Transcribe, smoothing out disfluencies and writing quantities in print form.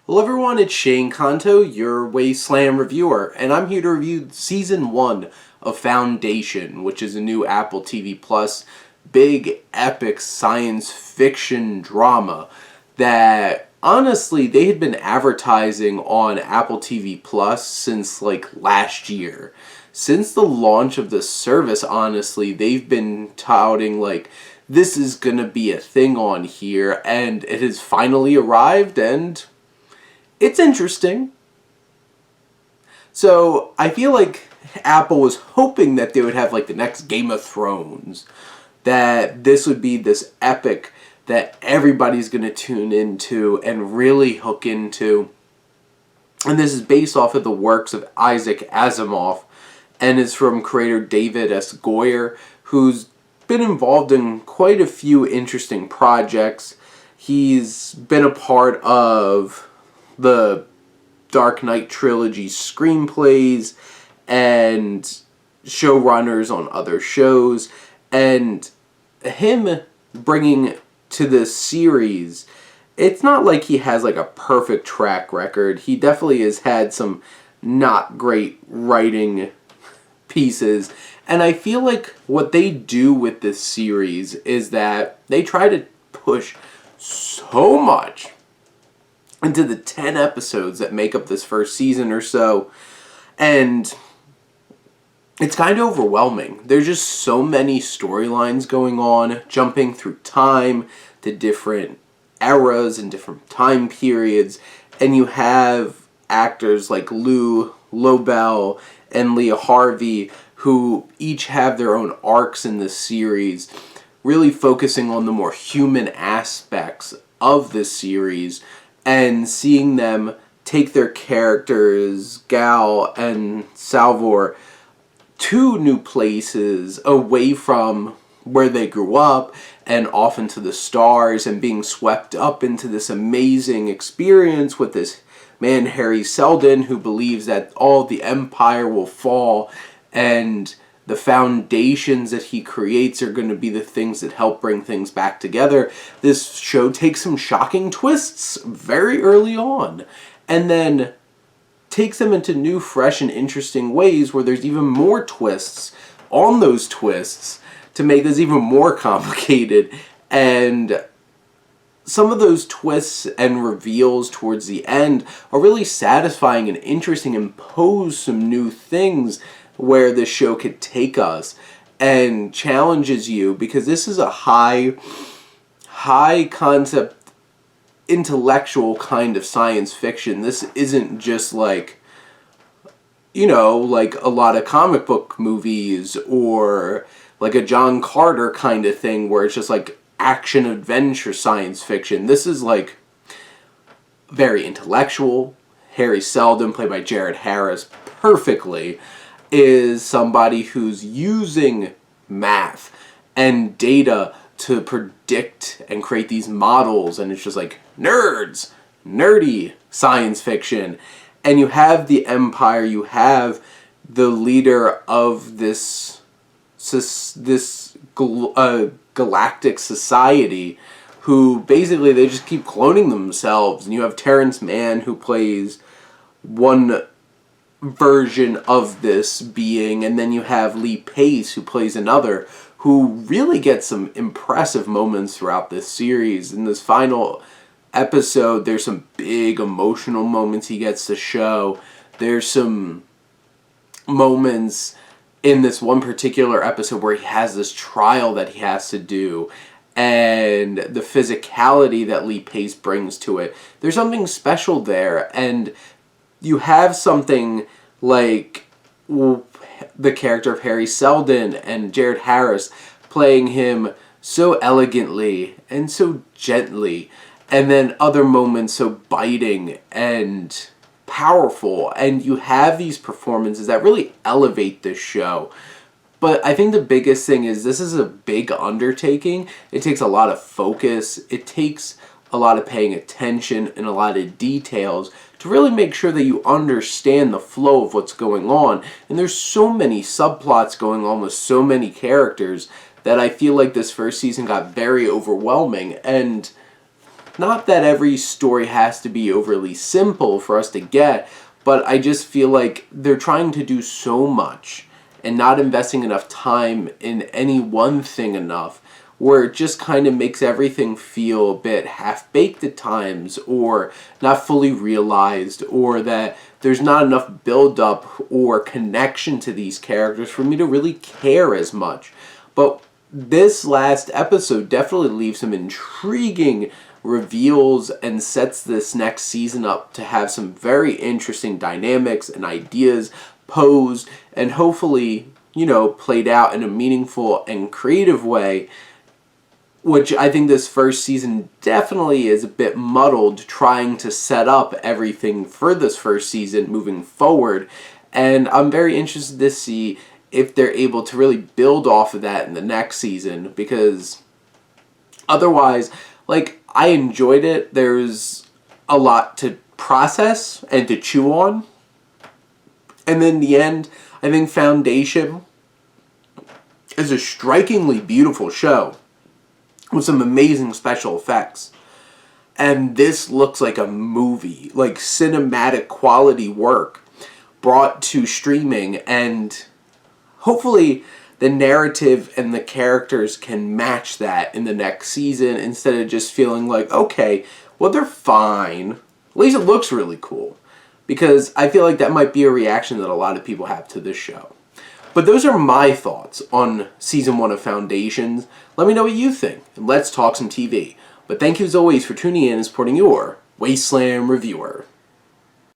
Hello everyone, it's Shane Kanto, your Wasteland reviewer, and I'm here to review Season 1 of Foundation, which is a new Apple TV Plus big epic science fiction drama that, honestly, they had been advertising on Apple TV Plus since, last year. Since the launch of the service, honestly, they've been touting, this is gonna be a thing on here, and it has finally arrived, and it's interesting. So I feel like Apple was hoping that they would have the next Game of Thrones. That this would be this epic that everybody's going to tune into and really hook into. And this is based off of the works of Isaac Asimov. And it's from creator David S. Goyer, who's been involved in quite a few interesting projects. He's been a part of the Dark Knight trilogy screenplays and showrunners on other shows, and him bringing to this series, it's not like he has a perfect track record. He definitely has had some not great writing pieces, and I feel like what they do with this series is that they try to push so much into the 10 episodes that make up this first season or so, and it's kind of overwhelming. There's just so many storylines going on, jumping through time to different eras and different time periods, and you have actors like Llobell and Leah Harvey who each have their own arcs in this series, really focusing on the more human aspects of this series, and seeing them take their characters, Gal and Salvor, to new places away from where they grew up and off into the stars, and being swept up into this amazing experience with this man, Harry Seldon, who believes that all the Empire will fall and the foundations that he creates are going to be the things that help bring things back together. This show takes some shocking twists very early on, and then takes them into new, fresh, and interesting ways where there's even more twists on those twists to make this even more complicated. And some of those twists and reveals towards the end are really satisfying and interesting, and pose some new things where this show could take us and challenges you, because this is a high concept, intellectual kind of science fiction. This isn't just like a lot of comic book movies or like a John Carter kind of thing where it's just action adventure science fiction. This is very intellectual. Harry Seldon, played by Jared Harris perfectly, is somebody who's using math and data to predict and create these models, and it's just nerdy science fiction. And you have the Empire, you have the leader of this galactic society, who basically they just keep cloning themselves. And you have Terrence Mann, who plays one version of this being, and then you have Lee Pace, who plays another, who really gets some impressive moments throughout this series. In this final episode, there's some big emotional moments he gets to show. There's some moments in this one particular episode where he has this trial that he has to do, and the physicality that Lee Pace brings to it. There's something special there, and you have something like the character of Harry Seldon and Jared Harris playing him so elegantly and so gently, and then other moments so biting and powerful, and you have these performances that really elevate this show. But I think the biggest thing is this is a big undertaking. It takes a lot of focus. It takes a lot of paying attention and a lot of details to really make sure that you understand the flow of what's going on. And there's so many subplots going on with so many characters that I feel like this first season got very overwhelming. And Not that every story has to be overly simple for us to get, but I just feel like they're trying to do so much and not investing enough time in any one thing enough, where it just kind of makes everything feel a bit half-baked at times, or not fully realized, or that there's not enough build-up or connection to these characters for me to really care as much. But this last episode definitely leaves some intriguing reveals and sets this next season up to have some very interesting dynamics and ideas posed and hopefully, played out in a meaningful and creative way, which I think this first season definitely is a bit muddled, trying to set up everything for this first season moving forward. And I'm very interested to see if they're able to really build off of that in the next season, because otherwise, I enjoyed it. There's a lot to process and to chew on. And then in the end, I think Foundation is a strikingly beautiful show with some amazing special effects. And this looks like a movie, like cinematic quality work brought to streaming, and hopefully the narrative and the characters can match that in the next season instead of just feeling like, okay, well, they're fine. At least it looks really cool. Because I feel like that might be a reaction that a lot of people have to this show. But those are my thoughts on Season 1 of Foundations. Let me know what you think, and let's talk some TV. But thank you as always for tuning in and supporting your Wasteland Reviewer.